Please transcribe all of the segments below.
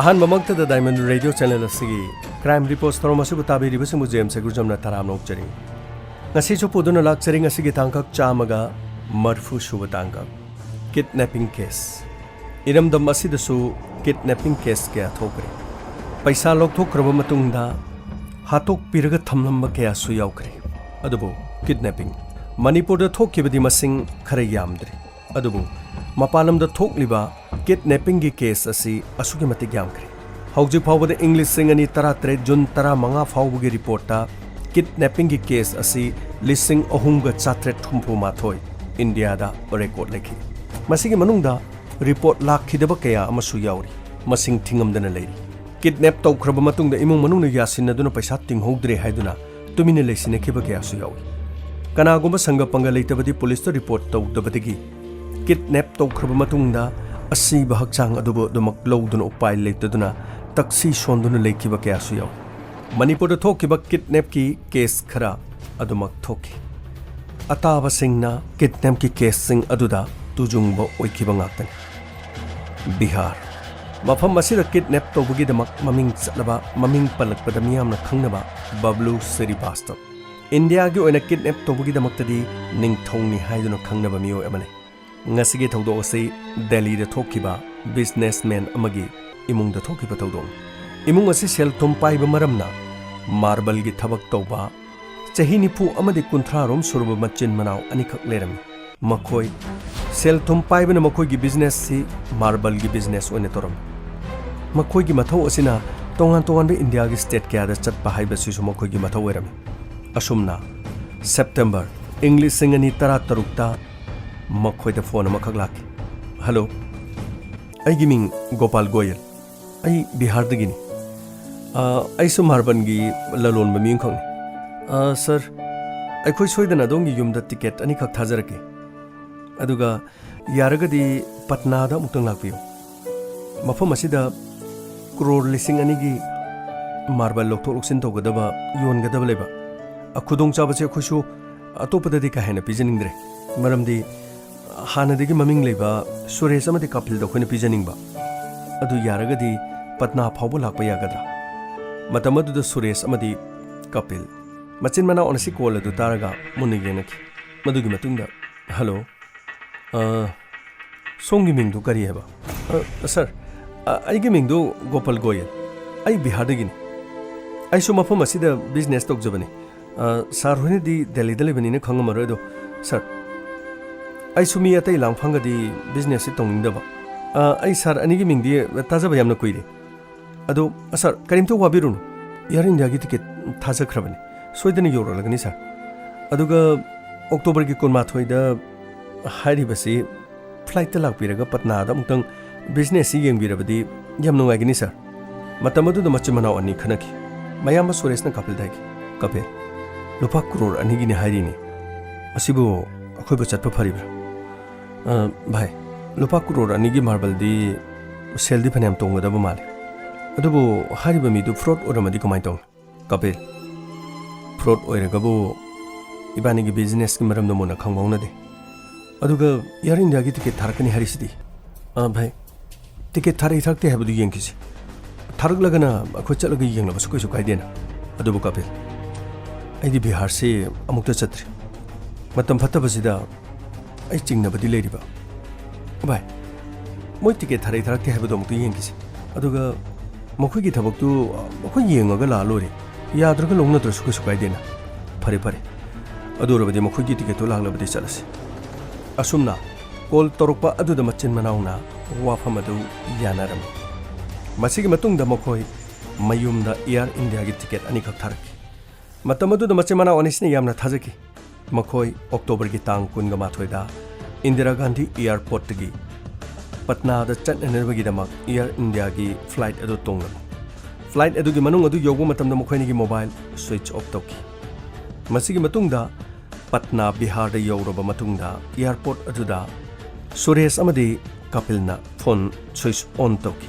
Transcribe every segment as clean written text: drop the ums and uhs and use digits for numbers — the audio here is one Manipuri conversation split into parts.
अहनमक्तदा डायमंड रेडियो चैनल असगी क्राइम रिपोर्ट तौर मसुबु ताबिरिबसिंगु जेम्स गुरजमना तराम नोकचरी ngasi puduno lakchari ngasi gi tangkak chamaga marfu suba tangkak kidnapping case iramdam asidasu kidnapping case kya thokre paisa lokthokraba matungda hatok piraga thamlamba kya su yaukre adubu kidnapping manipur da thokkibadi masing khare yamdri adubu mapalam da thokliba kidnapping gi case asi asugi mati yamkre hauji phawbada english singani 13 jun 15 phawbugi report ta kidnapping ki case asi lising ohunga chatret thumpu mathoi India da record lekhi masigi manungda report lakhidaba kaya amasu yauri masing thingamdana leiri kidnap tawkhraba matungda imung manungna yasinaduna paisa tinghodre haiduna tumine leisine khiba kaya su yauri kanagumba sanga panga leitabadi police to report tawdabadigi kidnap tawkhraba matungda asi bahakchang adubo dumak lowduna upai leitaduna taksi sonduna lekhiba kaya su yauri Manipur da thokiba kidnap ki case khara adumak thoki ataba singna kidnap ki case sing aduda tujungbo oikiba ngaktan Bihar mafam asida kidnap tawbugi damak maming chatlaba maming palakpada miyamna khangnaba Bablu Srivastava India gi oina kidnap tawbugi damak tadi ningthongni haiduna khangnaba miyo amane ngasigi thawdo ase Delhi da thokiba businessman amagi imung da thokiba tawdong imung asi sel thum paiba maramna marble gi thabak tawba chahi nipu amadi kunthra rom surba machin manaw anikhak lerami makhoi sel thum paiba na makhoi gi business si marble gi business one toram makhoi gi mathau asina tongan tongan be India gi state kya da chat pa haiba si makhoi gi mathau erami asumna September English singani 13 ta makhoi da phone amakhak laki hello ai gi ming Gopal Goyal ai Bihar dagini aisu marban gi lalon maming khong sir aikhoi soidana dongi yumda ticket ani khak thajarake aduga yaragadi Patna da mutang lakpiyo mafam asida crore lising ani gi marble lokthok loksin tawgadaba yongadaba leba akhudong chabache khoisu atopada di ka hena pijaningdre maramdi hanadigi maming leba Suresh amadi Kapil da khoina pijaningba adu yaragadi Patna phawbo lakpa yagadra matamadu da Suresh amadi Kapil machin mana onasi call adu taraga muni yenaki madugi matungda hello songi mingdu kari heba sir ai gi mingdu Gopal Goyal ai Bihar dagini ai so mafam asida business tok jabani sir hoine di Delhi da lebani ne khangamaro do sir ai sumi atai langphanga di business si tongingdaba ai sir ani gi mingdi tajaba yamna koire ado sir karimto wabirunu yar India gi ticket thajakhrabani soidani yoralagani sir aduga October gi kunmathoi da hairi basi flight ta lakpiraga Patna da mutang business si yengbirabadi yam nungaigini sir matamadu da machimana ani khanaki mayamba Suresh na Kapil dagi Kapil lupa crore ani gi ni hairi ni asibu akhoi ba chatpa pharibra bhai lupa crore ani gi marble di sel di phanam tonga da ba mali adubu hariba mi du fraud oramadi kamai tong Kapil fraud oiragabu ibani gi business ki maram namona khangbauna de aduga yar India gi ticket tharakani harisidi bhai ticket thari thakte habdu yengkisi tharak lagana akhoi chalaga yengla basu kaisu kaidena adubu Kapil aidi Bihar se amukta chatri matam phatabasida ai chingnabadi leiriba bhai moi ticket thari thakte habdu amukta yengkisi aduga makhoi gi thabak tu makhoi yengaga la lori yadraga longna trasu kaisu kaidena phare phare adurabadi makhoi gi ticket to laglabadi chalasi asumna kol torokpa aduda machin manauna wafam adu yanaram masigi matungda makhoi mayumda Air India gi ticket ani khak tharaki matamadu da machin mana onisne yamna thajaki makhoi October gi tang kunga mathoi da Indira Gandhi Airport gi Patna da chatnanabagi damak Air India gi flight adu tongla flight adu gi manung adu yogo matamda mokhoini gi mobile switch off toki masigi matungda Patna Bihar da yoroba matungda airport adu da Suresh amadi Kapil na phone switch on toki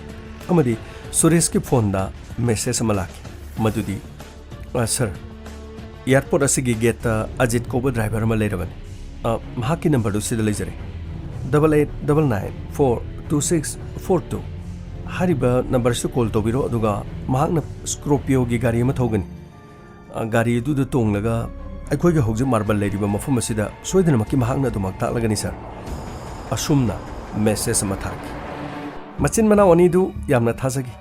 amadi Suresh ki phone da message amalaki madudi sir airport asigi gate Ajit ko driver ma leirabani mahaki number du sida lejare 8899422642 हरिबा नंबर से कॉल तौबिरो अदुगा महाकना स्कॉर्पियो की गाड़ी अमा थौगनी गाड़ी अदुदा तोंगलगा अखोइगा हौजिक मार्बल लेरिबा मफम असिदा सोइदनमकि महाकना दुमक ताकलगनी सर असुमना मेसेज अमा थारकी मचिन मनाव अनिदु यामना थाजगी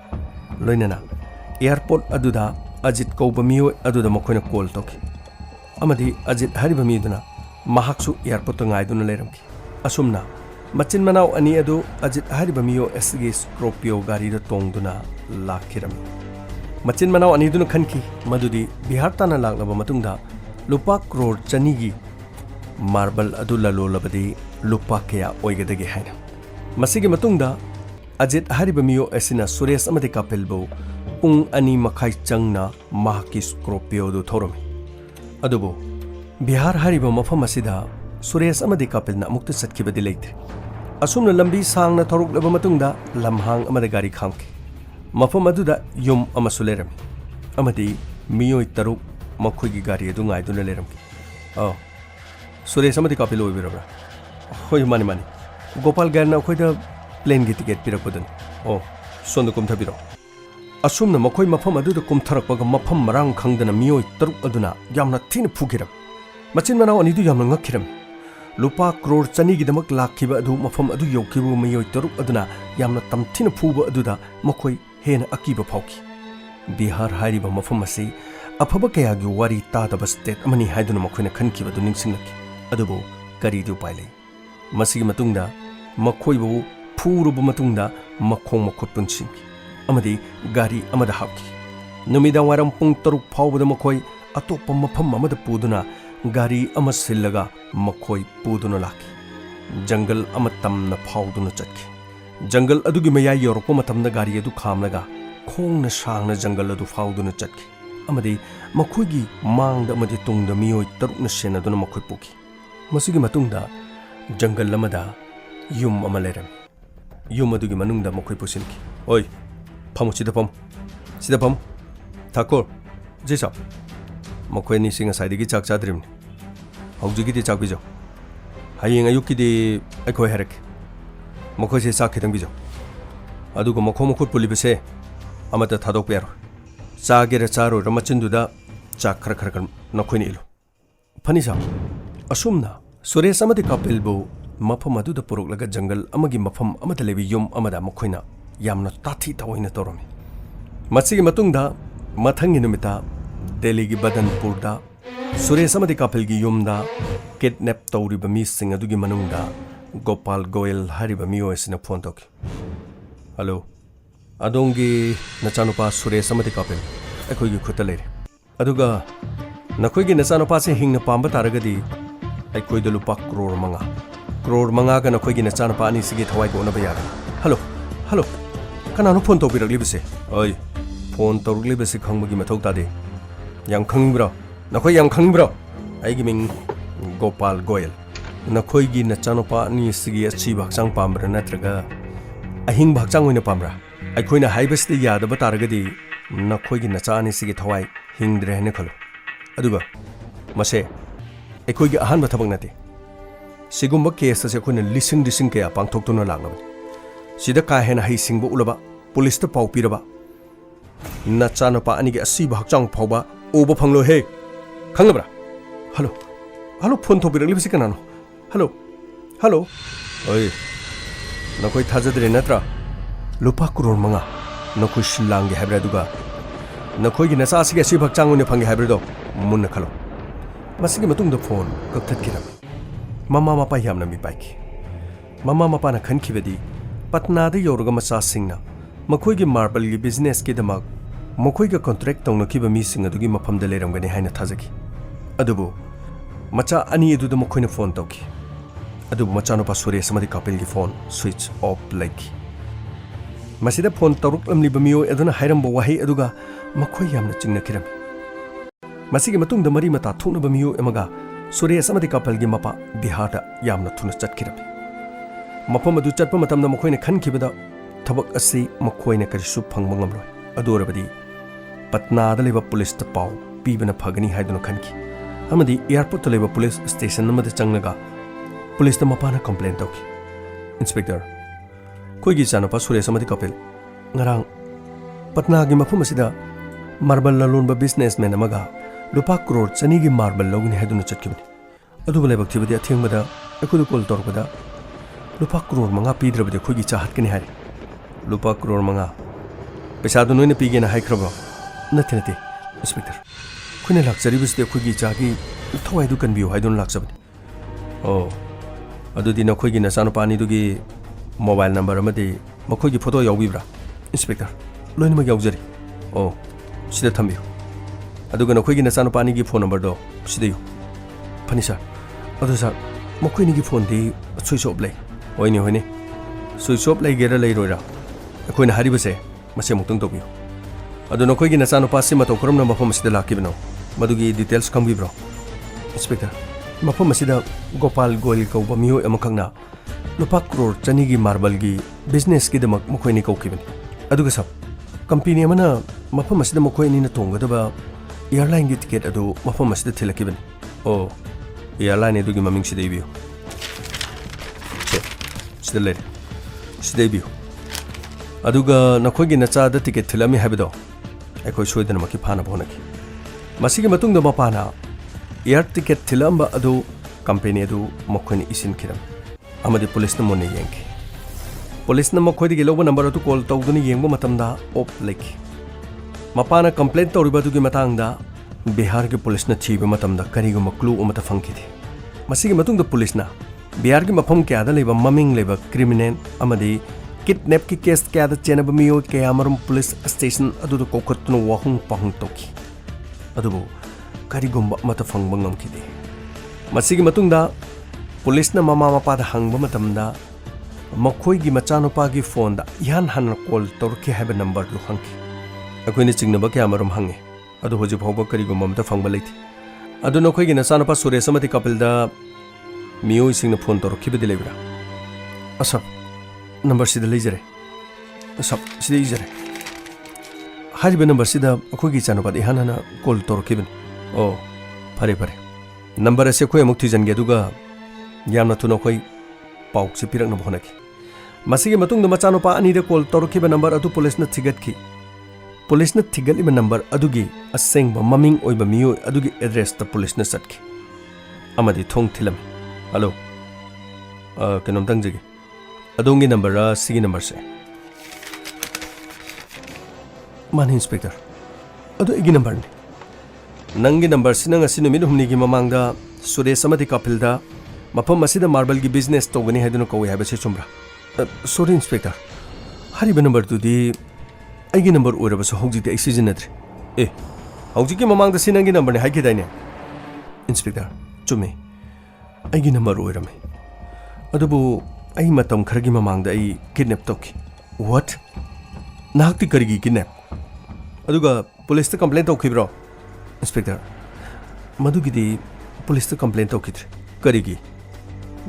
लोइनना एयरपोर्ट अदुदा अजित कौबा मियो अदुदा मखोइना कॉल तौकी अमदी अजित हरिबा मिदुना महाकसु एयरपोर्ट गाइदुना लेरमकी असुमना मचिन मनाव अनी अदु अजित हरिबा मियो एसगी स्कॉर्पियो गाड़ी तोंगदुना लाखिरमी मचिन मनाव अनीदुना खनकी मदुदी बिहार ताना लाक्लबा मतुंगदा लुपा करोड़ चनीगी मार्बल अदु ललोलबदी लुपा कया ओइगदगे हाइना मसिगी मतुंगदा अजित हरिबा मियो एसिना सुरेश अमदे कपिलबो पुंग अनी मखाई चंगना महाकी स्कॉर्पियो दु थोरमी अदुबो बिहार हरिबा मफम असिदा सुरेश अमदे कपिलना अमुक्त चटखिबदि लेथ्रे असुमना लंबी सांगना थोरुकलबा मतुंगदा लमहांग अमदे गाड़ी खामकी मफम अदुदा युम अमसु लेरमी अमदि मियोय तरुक मखोइगी गाड़ी अदु गाइदुना लेरमकी सुरेश अमदे कपिल ओइबिरबरा होय मानी मानी गोपाल गैरना अखोइदा प्लेन की टिकेट पिरकपदन सोंद कुमथबिरो असुमना मखोइ मफम अदुदा कुमथरकपगा मफम मरांग खंगदना मियोय तरुक अदुना यामना थिन फुगिरम मचिन मनाव अनिदु यामना ngakhiram लुपा करोड़ चनी की दमक लाखिबा अदु मफम अदु यौखिबु मियोय तरुक अदुना यामना तमथिन फुबा अदुदा मखोइ हेन अकीबा फाउकी बिहार हारिबा मफम असि अफबा कयागी वारी तादबा स्टेट अमनी हाइदुना मखोइना खनखिबदु निंगसिंगलकी अदुबो करीदु पाइले मसिगी मतुंगदा मखोइबु फुरुबु मतुंगदा मखोंग मखुत पुनसिंगी अमदी गाड़ी अमदा हापकी नुमिदां वारम पुंग तरुक फाउबदा मखोइ अतोप्पा मफम अमदा पुदुना गाड़ी अमा सिल्लगा मखोइ पुदुना लाकी जंगल अमा तमना फाउदुना चटकी जंगल अदुगी मयाय योरको मतमदा गाड़ी अदु खामलगा खोंगना सांगना जंगल अदु फाउदुना चटकी अमदी मखोइगी मांगदा अमदी तुंगदा मियोय तरुकना सेनदुना मखोइ पुकी मसिगी मतुंगदा जंगल अमदा युम अमा लेरम युम अदुगी मनुंगदा मखोइ पुसिनकी ओय फमु सिदा फम ठाकुर जेसा मखोइ नि सिंग साइदगी चाक चाद्रिमनि हौजिगिदि चाक बिजो हयेंग अयुक्किदि अखोइ हरक मखोइसे चाक खितंग बिजो अदुगो मखो मखुत पुलिबसे अमता थादोक पेरो चागेरा चारो रमचिंदुदा चाक खर खर नखोइनि इलो फनिसा असुमना सुरेश अमदि कपिलबो मफम अदुदा पुरुकलगा जंगल अमगी मफम अमदा लेबि युम अमदा मखोइना यामना ताथी तवइना तोरमी मसिगी मतुंगदा मथंगी नुमिता दिल्ली की बदनपुरदा सुरेश अमदि कपिलगी युमदा किडनैप तौरिबा मिसिंग अदुगी मनुंगदा गोपाल गोयल हरिबा मियोयसिना फोन तौकी हेलो अदोंगी नचानुपा सुरेश अमदि कपिल अखोइगी खुता लेरे अदुगा नखोइगी नचानुपा से हिंगना पांबा तारगदी अखोइदा लुपा करोड़ मंगा का नखोइगी नचानुपा अनिसिगी थवाइ गोनबा यारे हेलो हेलो कनानो फोन तौबिरगलिबसे ओय phone तौरगलिबसे खंगबगी मथौ तादे yang khangibro nakoi yang khangibro aigi ming Gopal Goyal nakoi gi nachanopa ni sigi achi bhakchang pamra natraga ahing bhakchang oina pamra aikoina haibasti yada bataragadi nakoi gi nachani sigi thawai hingdre hene khalo aduga mase aikoi gi ahan bathabak nate sigumba case ase koina lising kaya pangthok tuna laglabani sida ka hena hai singbo ulaba police ta pau piraba nachanopa ani gi asi bhakchang phauba ओबो फंगलो हे खंगबरा हेलो हेलो फोन थोबिरगलिबसे कनानो हेलो हेलो ओय नखोइ थाजदरे नत्रा लुपा करोड़ मंगा नखोइ शिलांगे हाब्रा दुगा नखोइगी नचा सिगे सि भक्चांग उने फंगे हाब्रदो मुन्न खलो मसिगे मतुंगदो फोन कक्थतकिरम मम्मा मपा यामना मी पाइकी मम्मा मपा ना खनखिबदी पटनादा योरगा मचा सिंगना मखोइगी मार्बल गी बिजनेस के दमक मखोइगा कॉन्ट्रैक्ट तौनखिबा मिसिंग अदुगी मफमदा लेरमगने हाइना थाजगी अदुबो मचा अनि अदुदा मखोइना फोन तौकी अदुबो मचानुपा सुरेश अमदि कपिलगी फोन स्विच ऑफ लाइकी मसिदा फोन तौरुकलमलिबा मियो अदुना हाइरमबो वाहै अदुगा मखोइ यामना चिंगनखिरम मसिगी मतुंगदा मरी मता थोकनबा मियो एमगा सुरेश अमदि कपिलगी मपा बिहारदा यामना थुना चटखिरम मफम अदु चटपा मतमदा मखोइना खनखिबदा थबक असि मखोइना करिसु फंगबा ngamloi अदोरबदी पटनादा लेबा पुलिस ता पाउ पीबना फगनी हाइदुना खनकी अमदी एयरपोर्ट लेबा पुलिस स्टेशन नमदा चंगनगा पुलिस ता मपाना कंप्लेंट तौकी इंस्पेक्टर कोइगी चानपा सुरेश अमदी Kapil ngarang Patna gi mafum asida marble lalonba businessman amaga lupa crore chani gi marble logni heduna chatkibani adu lebak thibadi athengmada akudu call torpada lupa crore manga pidrabadi khogi chahat kani hari lupa crore manga pesa du noina pigena haikraba nathi nathi inspector khune lakchari bisde khogi chagi thawai du kanbiu haidun lakchabani oh adu dina khogi na sanu pani dugi mobile number amadi makhogi photo yawbibra inspector loin ma yaujari oh sida thambiu aduga nakhoi gi nasanu pani gi phone number do sida yu phani sir adu sir makhoi ni gi phone di switch off lay hoine switch off lay gera lay roira akhoi na hari base mase muktung to biu adu nakhoi gi nasanu pasi ma to krom na mafam sida lakibno madugi details kambi bro inspector mafam sida Gopal Goyal ko bamiyo amakhangna lupa crore chani gi marble gi business gi damak makhoi ni ko kibani aduga sab company amana mafam asida makhoi ni na tonggadaba airline gi ticket adu mafam asida thilakibani oh airline edu gi maming sida ibiu sida ibiu aduga nakhoi gi nacha da ticket thilami habido aikoi soidana maki phana bonaki masigi matungda mapana air ticket thilamba adu company adu makhoi ni isin kiram amadi police na mone yanki police na makhoi di loba number atu call tawduni yengba matamda op leki mapana complaint tawriba du gi matangda Bihar gi police na thiba matamda karigo maklu umata fangkidi masigi matungda police na Bihar gi mafam kya da leba maming leba criminal amadi kidnap ki case kya da chenaba miyo kya amarum police station adu do kokotno wahung pahung toki adubu karigo mata fangba ngamkidi masigi matungda police na mama mapa da hangba matamda makhoi gi machanupa gi phone da ihan han call torki haba number du hangki akoi ni chingnaba kya marum hange adu hoji phawba kari gum mamta phangba leiti adu nokhoi gi nachanupa Suresh amati Kapil da miyo singna phone torki bedi lebra asap number sida leijare asap sida ijare hariba number sida akoi gi chanupa ihan han call torki ben oh phare number ase khoi amuk thijan ge duga yamna thu nokhoi pauk se pirak na bhonaki masigi matungda machanupa ani de call torkiba number adu police na thigatki police na thigali number adugi asengba maming oiba miyo adugi address ta police na satki amadi thong thilam hello kanom tangjegi adongi number sigi number se man inspector adu igi number ni nangi number sinanga sinu min humni gi mamangda Suresh amati Kapil da mafam asida marble gi business togani haiduna ko haiba se chumra sorry inspector hariba number tu di aigi number oraba so hauji de seasonadre hauji ki mamang da sinangi number ne haiki daine inspector chume aigi number orame adubu ai matam kharagi mamang da ai kidnap toki what nakti karigi kidnap aduga police ta complaint toki bro inspector madugi di police ta complaint toki karigi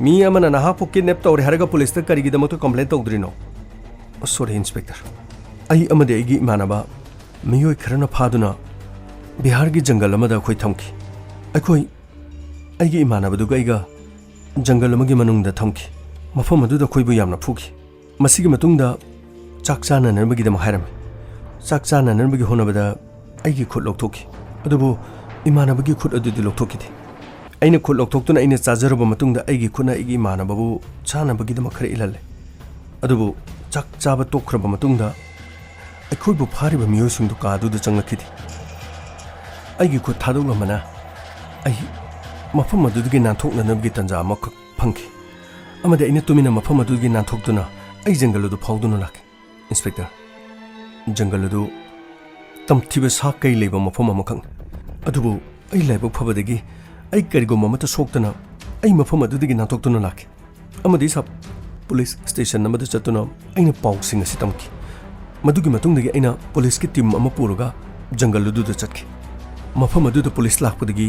me amana naha po kidnap tawre haraga police ta karigi da moto complaint tawdrino sorry inspector ai amade igi manaba miyoi kharana phaduna Bihar gi jungle amada khoi thamki akhoi aigi manaba du gaiga jungle amagi manungda thamki mafam adu da khoi bu yamna phuki masigi matungda chakchana nanbagi da mahairam chakchana nanbagi honabada aigi khut loktoki adubu imanabagi khut adu di loktoki di aina khut loktoktuna aina chajaraba matungda aigi khuna aigi manababu chanabagi da makhare ilalle adubu chak chaba tokhraba matungda akhoi bu phariba miyo singdu ka du da changlakidi aigi khut thadoglamana ai mafam adugi nanthokna nabgi tanja amak phangki amade aina tumina mafam adugi nanthokduna ai jungle du phawduna lak inspector jungle du tamthiba sa kai leba mafam amakhang adubu ai laibak phabadagi ai karigo mamata soktana ai mafam adudigi nanthokduna lak amadi sab police station namada chatuna aina paw sing asi tamki madugi matungdagi aina police ki team ama puruga jungle du da chatki mafam adu da police lakpadagi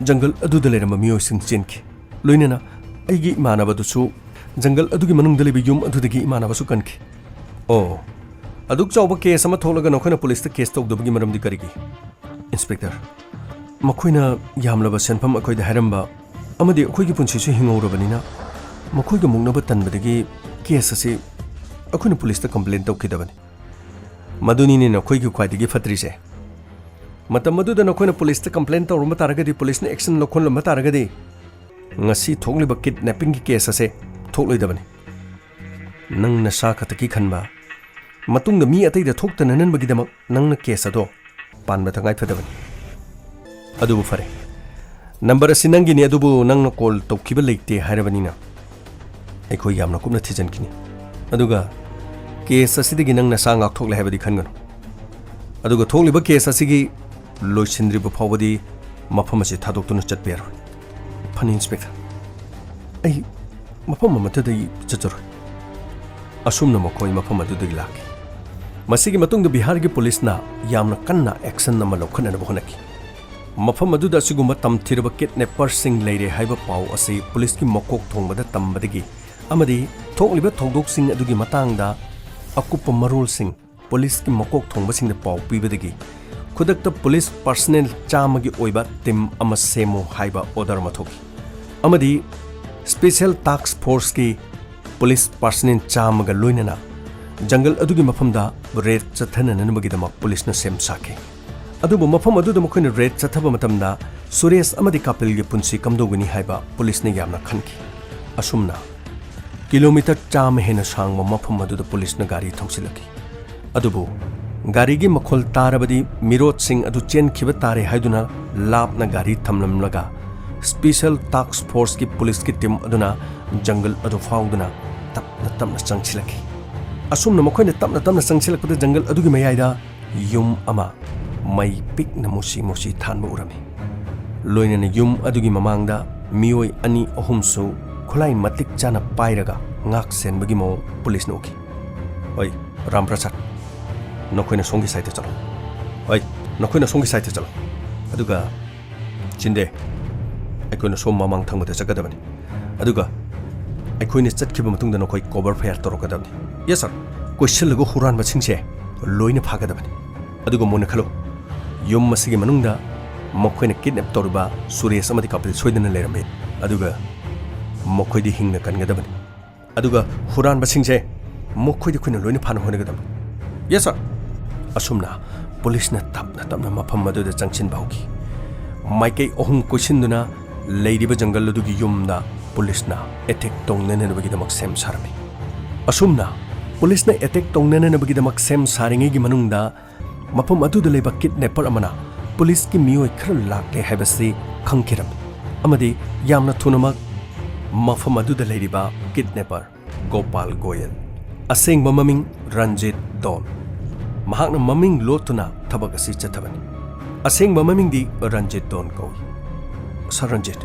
jungle adu da lerama miyo sing chenki loinena aigi manaba du su jungle adugi manungda lebi yum adudagi manaba su kanki oh aduk chawba case ama tholaga nokhona police ta case tawdabagi maramdi karigi inspector makoina yamlaba senfam akoi da haramba amadi akoi gi punchi su hingawrabanina makoi ga mungnaba tanbadagi case ase akoina police ta complaint tawkidabani मदुनीने नखोइगी ख्वाइदगी फत्रिसे मतम मदुदा नखोइना पुलिस ता कंप्लेन तौरम तारगदी पुलिस ने action लखोनलम तारगदी ngasi thokliba kidnapping ki case ase thokloidabani nang na sa khataki khanba matung da mi atai da thokta nanan bagi damak nang na case ado panba thangai phadabani adubu fare number asinangi ni adubu nang na call tokhiba leite harabani na aiko yamna kumna thijan kini aduga case asidagi nang na sa ngak thokle habadi khangano aduga thokliba case asigi loisindri bu phawadi mafam ase thadoktuna chatper फनी इंस्पेक्टर आई मफम मथदई चचर असुम नमकोई मफम अदुदगी लाके मसिगी मतुंग बिहार की पुलिस ना यामना कन्ना एक्शन नम लौखन होनकी मफम अदुदा असिगुम तमथिरब किडनैपर सिंग लेरे हाइब पाउ असे पुलिस की मकोक थोंबदा तंबदगी अमदी थोकलिब थोगदोक सिंग अदुगी मतंगदा अकुप मरोल सिंग पुलिस की मकोक थोंब सिंग पाउ पीबदगी खुदक्त पुलिस पर्सनल चामगी ओइबा टीम अम सेमो हाइबा ऑर्डर मथोकी अमदी स्पेशल टास्क फोर्स की पुलिस पर्सनल चामगा लोइनना जंगल अदुगी मफमदा रेड चथनननबगिदमक पुलिस न सेम साके अदुबु मफम अदुदा मखोइन रेड चथबा मतमदा सुरेश अमदी कपिल गे पुंसी कमदोगनी हाइबा पुलिस ने यामना खनकी असुमना किलोमीटर चाम हेन सांगबा मफम अदुदा पुलिस न गाड़ी थौसिलकी अदुबु गाड़ी की मखोल तारबदी मिरोत सिंह अदु चेनखिबा तारे हाइदुना लापना गाड़ी थमलमलगा स्पेशल टास्क फोर्स की पुलिस की टीम अदुना जंगल अदु फाउदुना तपना तपना चंगसिलकी असुमना मखोइना तपना तपना चंगसिलकपदा जंगल अदुगी मयाइदा युम अमा मई पिकना मुसी मुसी थानबा उरमी लोइनना युम अदुगी ममांगदा मियोय अनि अहुमसु खुलाई मतिक चाना पाइरगा ngak senbagi mo police Noki ओइ रामप्रसाद नखोइना सोंगी साइते चलो ओइ नखोइना सोंगी साइते चलो अदुगा चिंदे अखोइना सोम ममांग थंगबदा चगदबनी अदुगा अखोइना चटखिबा मतुंगदा नखोइ कवर फायर तोरकदबनी यस सर क्वेश्चन हुरान बसिंगसे लोइना फागदबनी अदुगा मोना खलो युम मसिगी मनुंगदा मखोइना किडनैप तोरबा सुरेश अमदी कपिल सोइदना लेरमे अदुगा मखोइदि हिंगना कनगदबनी अदुगा हुरान बसिंगसे मखोइदि खुइना लोइना फाना होनगदबनी यस सर असुमना पुलिस ने तपना तपना मफम मदुदा चंगसिन बाउकी माइकै अहुम कोइसिनदुना लेरिबा जंगल अदुगी युमदा पुलिस ना अटैक तोंगननबगिदमक सेम सारमी असुमना पुलिस ने अटैक तोंगननबगिदमक सेम सारिङैगी मनुंगदा मफम अदुदा लेबा किडनैपर अमना पुलिस की मियोय खर लाके हैबसी खंखिरम अमदी यामना थुनमक मफम अदुदा लेरिबा किडनैपर गोपाल गोयल असेंग ममिंग रंजित डॉन महाकना ममिंग लोतुना थबक असि चथबनी असेंग ममिंग दी रंजित डॉन कौई सर रंजित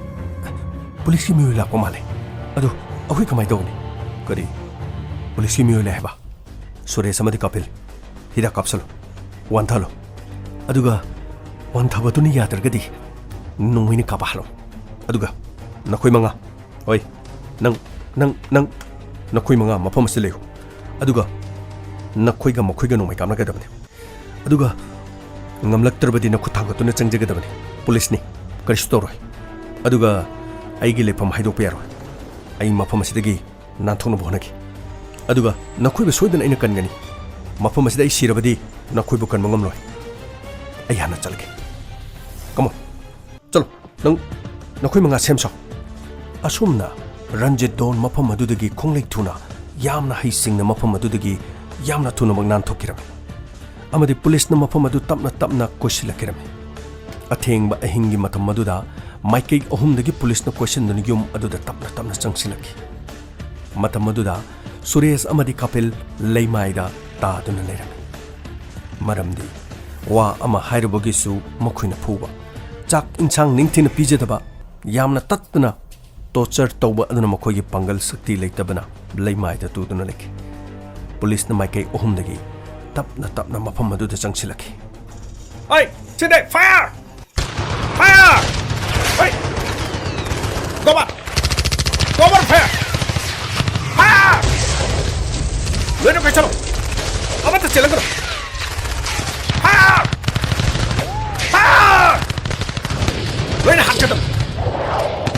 पुलिस की मियोय लाको माले अदु अखोइ कमाय दौनी करी पुलिस की मियोय लेबा सुरेश अमदी कपिल हिदा कापसलो वानथलो अदुगा वानथबतुनी यादरगदी नोंगिनी कापाहलो अदुगा नखोइ मंगा ओइ नंग नखोइ मंगा मफम से लेयो अदुगा नखोइगा मखोइगा नोंमाय कामनागदबनी अदुगा ngamlaktrabadi na khuthangatuna changjagadabani police ni karish toroi aduga aigi lefam haidok payaro ai mafam asidagi nanthongna bhonaki aduga nakhoi be soidana aina kangani mafam asida ai sirabadi nakhoi bu kanmangam loi ai hana chalge come on chalo nang nakhoi manga semso asumna ranjit don mafam adudagi khonglei thuna yamna haisingna mafam adudagi yamna thuna magnan thokirami अमदी पुलिस न मफम अदु तपना तपना कोशिलकिरमे अथेंगबा अहिंगी मतम मदुदा माइकै अहुमदगी पुलिस न क्वेश्चन न युम अदुदा तपना तपना चंगसिलकी मतम मदुदा सुरेश अमदी कपिल लेमाइदा तादुना लेरमे मरमदी वा अमा हाइरबगिसु मखुइना फुबा चाक इंसांग निंगथिना पिजदबा यामना तत्तना टॉर्चर तौबा अदुना मखोइगी पंगल शक्ति लेतबना लेमाइदा तुदुना लेकी पुलिस न माइकै अहुमदगी तपना तपना मफम मदुदा चंगसिलकी ओइ चिंदे फायर फायर ओइ गोबर फायर फायर लेनो के चलो अब तो चलेंगे फायर फायर लेने हाथ के दम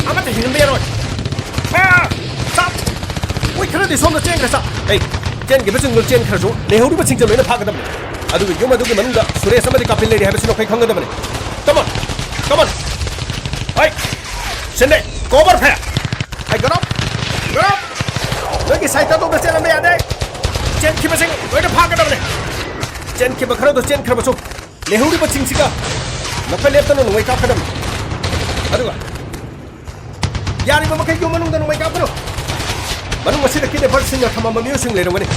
अब तो हिंदे यार फायर स्टॉप ओइ खरे दे सोंग चेंग का सा ए चेन के बचिंग चेन खरजो ने होरी बचिंग चलो ने फागदम ꯑꯗꯨꯒ ꯌꯨꯝ ꯑꯗꯨꯒꯤ ꯃꯅꯨꯡꯗ ꯁꯨꯔꯦꯁ ꯑꯃꯗꯤ ꯀꯥꯄꯤꯜ ꯂꯩꯔꯤ ꯍꯥꯏꯕꯁꯤ ꯅꯈꯣꯏ ꯈꯪꯒꯗꯕꯅꯤ ꯀꯃꯟ ꯀꯃꯟ ꯍꯣꯏ ꯁꯤꯟꯗꯦ ꯀꯣꯕꯔ ꯐꯦ ꯍꯥꯏ ꯒꯔꯣꯞ ꯒꯔꯣꯞ ꯅꯣꯏꯒꯤ ꯁꯥꯏꯠꯇ ꯑꯇꯣꯞꯄ ꯆꯦꯜꯂꯝꯕ ꯌꯥꯗꯦ ꯆꯦꯟꯈꯤꯕꯁꯤꯡ ꯂꯣꯏꯅ ꯐꯥꯒꯗꯕꯅꯤ ꯆꯦꯟꯈꯤꯕ ꯈꯔꯗꯣ ꯆꯦꯟꯈ꯭ꯔꯕꯁꯨ ꯂꯩꯍꯧꯔꯤꯕꯁꯤꯡꯁꯤꯒ ꯅꯈꯣꯏ ꯂꯦꯞꯇꯅ ꯅꯣꯡꯃꯩ ꯀꯥꯞꯀꯗꯕꯅꯤ ꯑꯗꯨꯒ ꯌꯥꯔꯤꯕ ꯃꯈꯩ ꯌꯨꯝ ꯃꯅꯨꯡꯗ ꯅꯣꯡꯃꯩ ꯀꯥꯞꯀꯅꯨ ꯃꯅꯨꯡ ꯑꯁꯤꯗ ꯀꯤꯗꯅꯦꯄꯔꯁꯤꯡꯅ ꯊꯝꯃꯝꯕ ꯃꯤꯑꯣꯏꯁꯤꯡ ꯂꯩꯔꯝꯒꯅꯤ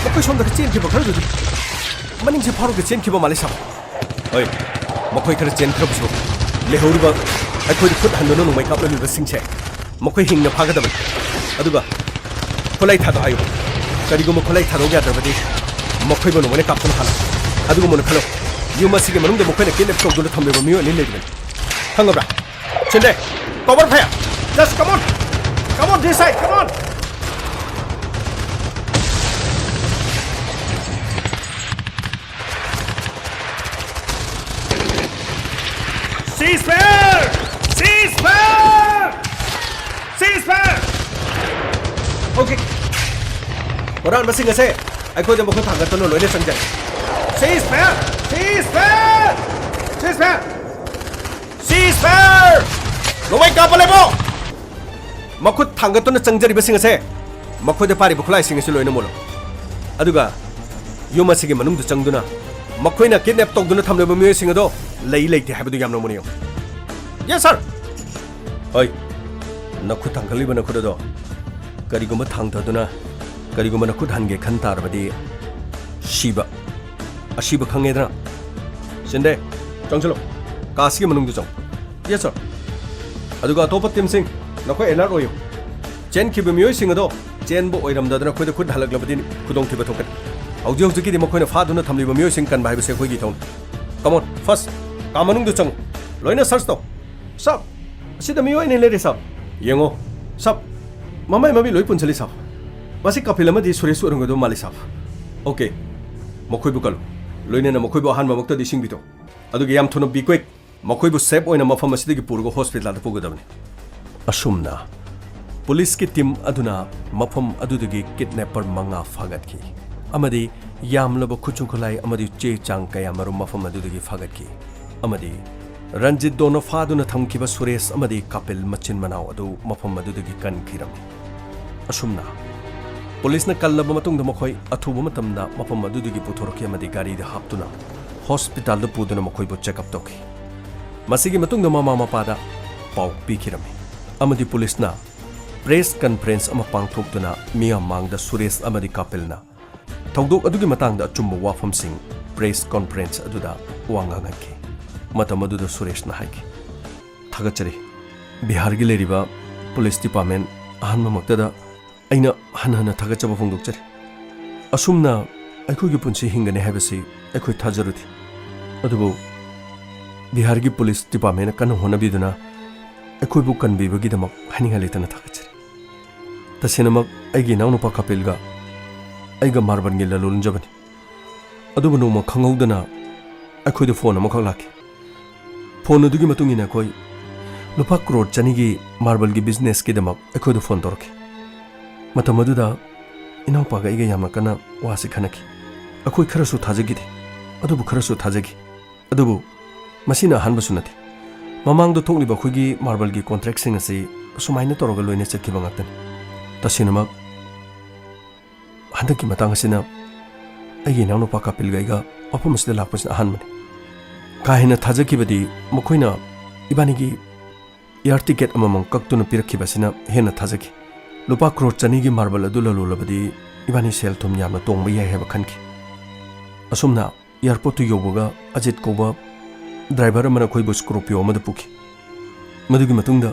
ꯃꯈꯣꯏ ꯁꯣꯝꯗ ꯆꯦꯟꯈꯤꯕ ꯈꯔꯗꯨꯗꯤ ꯃꯅꯤꯡꯁꯦ ꯐꯥꯎꯔꯒ ꯆꯦꯟꯈꯤꯕ ꯃꯥꯜꯂꯤ ꯁꯥꯕ ꯍꯣꯏ ꯃꯈꯣꯏ ꯈꯔ ꯆꯦꯟꯈ꯭ꯔꯕꯁꯨ ꯂꯩꯍꯧꯔꯤꯕ ꯑꯩꯈꯣꯏꯗ ꯈꯨꯠ ꯍꯟꯗꯨꯅ ꯅꯣꯡꯃꯩ ꯀꯥꯞꯂꯤꯕꯁꯤꯡꯁꯦ ꯃꯈꯣꯏ ꯍꯤꯡꯅ ꯐꯥꯒꯗꯕꯅꯤ ꯑꯗꯨꯒ ꯈꯨꯠꯂꯥꯏ ꯊꯥꯗꯣꯛ ꯍꯥꯏꯌꯨ ꯀꯔꯤꯒꯨꯝꯕ ꯈꯨꯠꯂꯥꯏ ꯊꯥꯗꯣꯛ ꯌꯥꯗ꯭ꯔꯕꯗꯤ ꯃꯈꯣꯏꯕꯨ ꯅꯣꯡꯃꯩꯅ ꯀꯥꯞꯇꯨꯅ ꯍꯥꯜꯂꯨ ꯑꯗꯨꯒ ꯃꯨꯟꯅ ꯈꯜꯂꯨ ꯌꯨꯝ ꯑꯁꯤꯒꯤ ꯃꯅꯨꯡꯗ ꯃꯈꯣꯏꯅ ꯀꯤꯗꯅꯦꯞ ꯇꯧꯗꯨꯅ ꯊꯝꯂꯤꯕ ꯃꯤꯑꯣꯏ ꯑꯅꯤ ꯂꯩꯕꯅꯤ ꯈꯪꯉꯕ꯭ꯔꯥ ꯁꯤꯟꯗꯦ cover fire just come on this side come on Ceasefire! Ceasefire! Ceasefire! Okay. Orang masing ase, aikoy na mukhang tanggat tono loine sangjay. Ceasefire! Ceasefire! Ceasefire! Ceasefire! Lumay kapalay mo! Makut tanggat tono sangjari basing ase. Makoy de pari bukulay sing ase loine mo lo. Aduga, yung masige manung do changduna. Makoy na kidnap togduna thamle ba miyoy sing ado. Lay lay te habdu yamna muni. Yes sir. Oi. Nakut tangkali ba nakut do. Kariguma thangthaduna kariguma nakut hange khantar badi shiba. Ashiba khangedra. Sinde. Changchalo. Kasi manung du chang. Yes sir. Aduga topa team sing nakoi alert oyo. Chen ki bimiyoy sing ado chen bo oiram dadana khoi da khut halak labadi khudong ki bathokat. Audio jiki di makoi na phaduna thamli bimiyoy sing kan bai base khoi gi thon. Come on first. कामनुंग दुचंग लोइना सर्च तो सब असिदा मियोय ने लेरे सब येंगो सब ममाय मबी लोइ पुनसली सब मासे कपिल अमदि सुरेश उरंग दो माली सब ओके मखोय बुकल लोइना न मखोय बो हान ममक्ता दिसिंग बितो अदुगे याम थुनो बिक्वेक मखोय बो सेफ ओइना मफम असिदगी पुरगो हॉस्पिटल दा पुगदबने असुमना पुलिस की टीम अदुना मफम अदुदगी किडनैपर मंगा फागतकी अमदि यामलब खुचुखलाई अमदि चे चांग कया मरु मफम अदुदगी फागतकी अमदी रंजित दोनो फादुना थमकिबा सुरेश अमदी कपिल मचिन मनाव अदु मफम अदुदगी कनखिरम असुमना पुलिस न कल्लब मतुंग द मखोय अथुब मतमदा मफम अदुदगी पुथोरकी अमदी गाड़ी द हापतुना हॉस्पिटल द पुदुना मखोय बु चेकअप तोखि मसिगी मतुंग द मामा मपादा पाउ पिखिरम अमदी पुलिस ना प्रेस कॉन्फ्रेंस अमा पांगथोक्तुना मिया मांगदा सुरेश अमदी कपिलना थौदोक अदुगी मतंगदा अचुम्बा वाफम सिंग प्रेस कॉन्फ्रेंस अदुदा वांगांगकी मतम अदुदा सुरेश ना हाइकी थगचरी बिहार की लेरिबा पुलिस डिपार्टमेंट अहनम मक्तदा अइना हनहन थगचबा फोंदोकचरी असुमना अखोगी पुंसी हिंगने हाबसी अखोय थाजरुथि अदुबो बिहार की पुलिस डिपार्टमेंट कन होनबिदुना अखोयबु कनबिबगिदमक हनिंगा लेतना थगचरी तसेनमक अइगी नावनुपा कपिलगा अइगा मार्बनगी ललोलंजबनी अदुबो नोमा खंगौदना अखोयद फोन अमखक लाखि फोन अदुगी मतुंगिना अखोय लुपा करोड़ चनीगी मार्बल की बिजनेस की दमक अखोयद फोन तौरखि मतम अदुदा इनाउपागा इगा यामना कना वासि खनखि अखोय खरसु थाजगिदि अदुबु खरसु थाजगि अदुबु मसिना हनबसु नथि ममांगदो थोकलिबा अखोयगी मार्बल की कॉन्ट्रैक्ट सिंग असि सुमाइना तौरगा लोइना चखिबा ngaktan तसिनमक हंदकी मतंग असिना अइगी नाउनुपा कपिलगा इगा मफम असिदा लाकपसिना अहनमनि काहेना थाजकिबदी मखोयना इबानीगी एयर टिकेट अममंग कक्तुना पिरखिबसिना हेना थाजकी लुपा करोड़ चनीगी मार्बल अदु ललोलबदी इबानी सेल थुम यामना तोंगबा याय हेबा खनखि असुमना एयरपोर्ट तु योबगा अजित कोबा ड्राइवर अमना खोइबो स्कॉर्पियो अमदा पुखि मदुगी मतुंगदा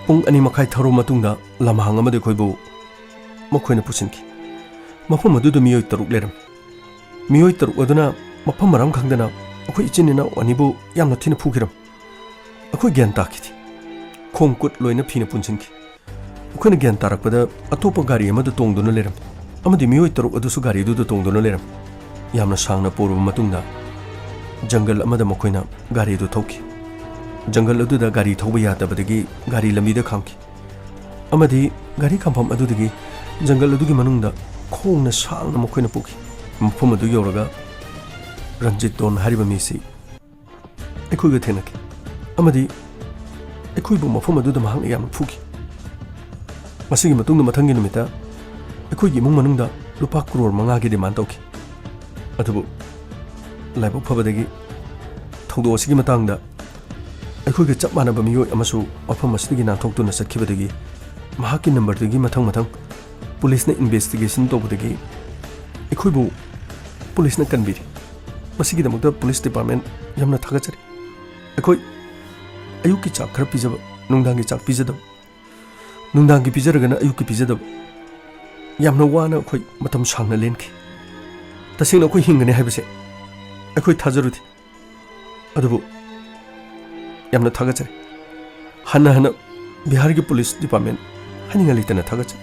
पुंग अनि मखाय थरो मतुंगदा लमहांग अमदे खोइबो मखोयना पुसिनखि मफम अदुदु मियोय तरुक लेरम मियोय तरुक अदुना मफम मरम खंगदना अखोय इचिनिना अनिबो यामना थिना फुखिरम अखोय ज्ञान ताखिथि खोंकुट लोइना फिना पुनसिनखि अखोयना ज्ञान तारकपदा अतोपा गाड़ी अमदा तोंगदुना लेरम अमदि मियोय तरुक अदुसु गाड़ी दुदु तोंगदुना लेरम यामना सांगना पोरब मतुंगदा जंगल अमदा मखोइना गाड़ी दो थौकी जंगल अदुदा गाड़ी थौबा यादबदगी गाड़ी लमीदा खामकी अमदी गाड़ी खामफम अदुदगी जंगल अदुगी मनुंगदा खोंगना सांगना मखोइना पुकी मफम अदु यौरगा रंजित दोन हारिबा मिसी अखोइगा थेनकी अमदी अखोइबु मफम अदुदा महांगना याम फुकी मसिगी मतुंगदा मथंगी नुमिता अखोइगी इमुंग मनुंगदा लुपा करोड़ मंगागी डिमांड तौकी अदुबु लाइबक फबदगी थौदो असिगी मतंगदा अखोइगा चप मानबा मियोय अमसु मफम असिगी नाथोक्तुना चटखिबदगी महाकी नंबरदगी मथंग मथंग पुलिसने इन्वेस्टिगेशन तौबदगी अखोइबु पुलिसने कनबिरी मसिगी दमकदा पुलिस डिपार्टमेंट यमना थागचरी अखोइ अयुकी चाक खर पिजब नुंगदांगी चाक पिजदब नुंगदांगी पिजरगना अयुकी पिजदब यामना वाना अखोइ मतम सांगना लेनखी तसिंगना अखोइ हिंगने हाइबसे अखोइ थाजरुथि अदुबु यामना थागचरी हन्ना हन्ना बिहार की पुलिस डिपार्टमेंट हनिंगा लेतना थागचरी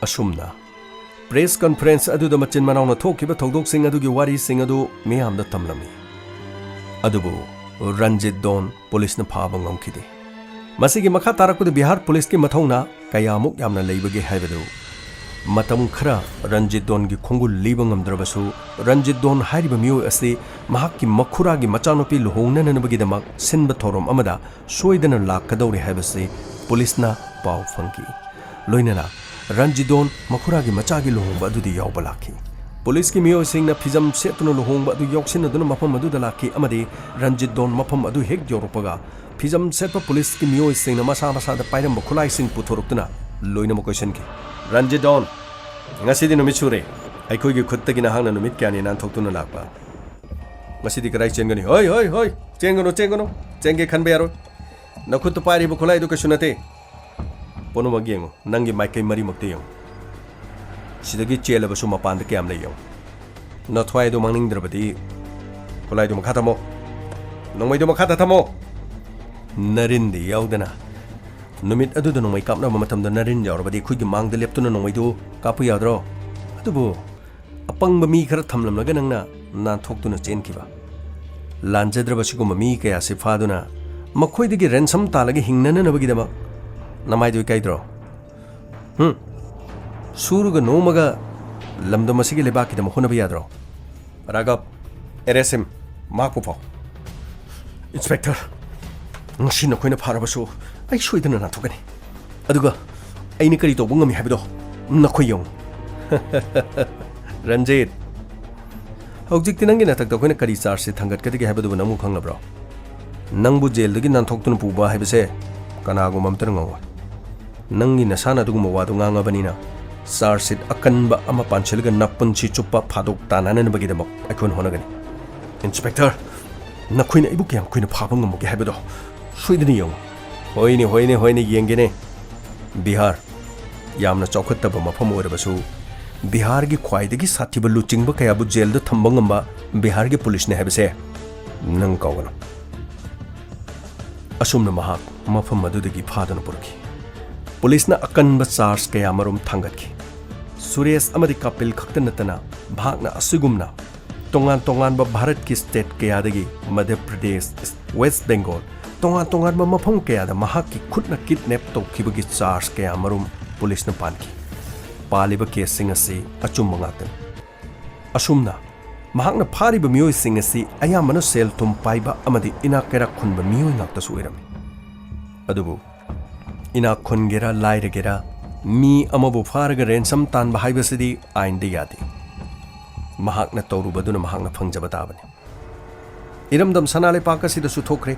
असुमना प्रेस कॉन्फ्रेंस अदुदा मचिन मनाउना थोकिबा थौदोकसिंग अदुगी वारिसिंग अदु मियामदा तमलमी अदुबु रंजित दोन पुलिस न फाबा ngomखिदे मसिगी मखा तारकपुद बिहार पुलिस की मथौना कयामुक यामना लेबगे हाइबदु मतम खरा रंजित दोन की खोंगुल लीब ngमद्रबसु रंजित दोन हारिबा मियो असि महाकी मखुरागी मचानोपी लुहोंगननबगिदमक सिनबा थोरम अमदा सोइदना लाकदौरे हाइबसि पुलिसना पाव फंकी लोइनना रंजिदोन मखुरागी मचागी लुहोंबा अदुदी यावबा लाखी पुलिस की मियो सिंगना फिजम सेतुना लुहोंबा अदु यौक्सिनदुना मफम अदुदा लाखी अमदी रंजिदोन मफम अदु हेक योरपगा फिजम सेतपा पुलिस की मियो सिंगना मसा मसादा पाइरम खुलाई सिंग पुथोरक्तुना लोइना क्वेश्चन की रंजिदोन ngasidi numit sure aikhoigi khutta gi nahangna numit kyani nan thoktuna lakpa ngasidi karai chengani hoi hoi hoi chengono chenge khanbe yaro nakhut pari bu khulai du kasunate pono magiengo nangi maikai mari makte yo sidagi chela basu mapan de kyam leyo na thwai du mangning drabadi khulai du makha thamo nongmai du makha thamo narindi yaudana numit adu da nongmai kapna matam da narin yaurabadi khugi mang de leptuna nongmai du kapu yadro adubu apang mi khara thamlam laga nangna nan thoktuna chen kiba lanjadra basigu mi kaya sifaduna makhoi digi ransom talagi hingnana nabagi dama namai du kaidro suruga nomaga lamda masigi lebaki dama hona yadro ragap RSM makpu pau inspector ngasi na khoina pharabasu ai soidana na thogani aduga aini kari to bungami habido नखोयong Ranjit हौजिक तिनंगी नथक तखोइना करी चार्ज से थंगत कदि हाइबदु नमु खंगब्रो नंगबु जेल दगी नानथोक्तुन पुबा हाइबसे कनागु ममतर ngौ नंगी नसाना दुगु मवादु ngangabanina चार्ज से अकनबा अमा पांचलगा नपुनची चुप्पा फादोक तानानन बगी दमक अखोन होनगनि इंस्पेक्टर नखोइना इबु क्याम खोइना फाबंग ngमगे हाइबदो सोइदनि यong होइने येंगेने बिहार यामना चौखत्तब मफम ओरबसु बिहार की ख्वाइदगी साथिब लुचिंगब कयाबु जेल द थंबंगंबा बिहार की पुलिस ने हेबसे नंग कौगन असुमन महाक मफम मदुदगी फादन पुरखी पुलिस ना अकनब चार्ज कया मरुम थांगतखी सुरेश अमदि कपिल खक्त नतना भागना असुगुमना तोंगान भारत की स्टेट कयादगी मध्य प्रदेश वेस्ट बंगाल तोंगान मफम कयादा महाक की खुदना किडनैप तौखिबगी चार्ज कया मरुम पुलिस ने पानकी पालिब केस सिंग असि अचुम मंगातन असुमना महाकना फारिब मियोय सिंग असि अयामन सेल तुम पाइबा अमदि इना केरा खुनब मियोय नाक्ता सुइरमी अदुबु इना खुनगेरा लाइरगेरा मी अमबु फारग रेंसम तान बहाइबसिदी आइन दे यादे महाकना तौरुबदुना महाकना फंगजब ताबने इरमदम सनाले पाकसिदा सुथोखरे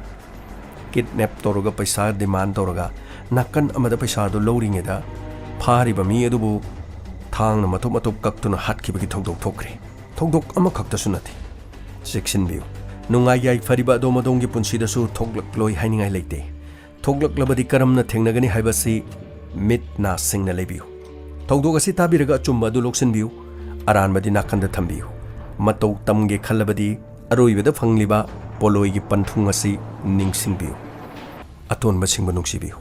किडनैप तौरगा पैसा डिमांड तौरगा नाकन अमदा पैसा दो लौरिंगेदा फारिबा मी अदुबु थांगना मतुप मतुप कक्तुना हाटखिबगी थौदोक थोखरे थौदोक अमा खक्तसु नथि सेक्शनबियु नुंगाय याय फरिबा दोमदोंगी पुंसीदसु थोगलक्लोय हाइनिंगाय लेते थोगलक्लबदी करमना थेंगनगनि हाइबसि मिट ना सिंगना लेबियु थौदोक असि ताबिरगा अचुम्बा दु लोक्सनबियु अरानबदी नाकंदा थंबियु मतौ तमगे खल्लबदी अरोइबदा फंगलिबा पोलोयगी पंथुंग असि निंगसिंगबियु अतोनबा सिंगबु नुंगसिबियु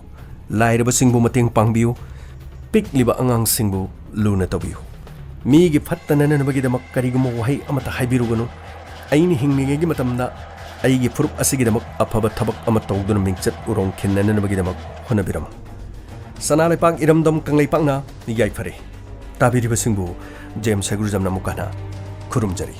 लाइरबा सिंगबु मतेंग पांगबियु पिकलिबा अंगांग सिंगबु लुना तबियु मीगी फत्तननबगी दमक करिगुमो वहाई अमता हाइबिरुगनु ꯑꯩꯅ ꯍꯤꯡꯂꯤꯉꯩꯒꯤ ꯃꯇꯝꯗ ꯑꯩꯒꯤ ꯐꯨꯔꯨꯞ ꯑꯁꯤꯒꯤꯗꯃꯛ ꯑꯐꯕ ꯊꯕꯛ ꯑꯃ ꯇꯧꯗꯨꯅ ꯃꯤꯡꯆꯠ ꯎꯔꯣꯡ ꯈꯤꯟꯅꯅꯕꯒꯤꯗꯃꯛ ꯍꯣꯠꯅꯕꯤꯔꯝꯃꯨ ꯁꯅꯥ ꯂꯩꯄꯥꯛ ꯏꯔꯝꯗꯝ ꯀꯪꯂꯩꯄꯥꯛꯅ ꯌꯥꯏꯐꯔꯦ ꯇꯥꯕꯤꯔꯤꯕꯁꯤꯡꯕꯨ ꯖꯦꯝꯁ ꯁꯩꯒꯨꯔꯖꯝꯅ ꯑꯃꯨꯛ ꯍꯟꯅ ꯈꯨꯔꯨꯝꯖꯔꯤ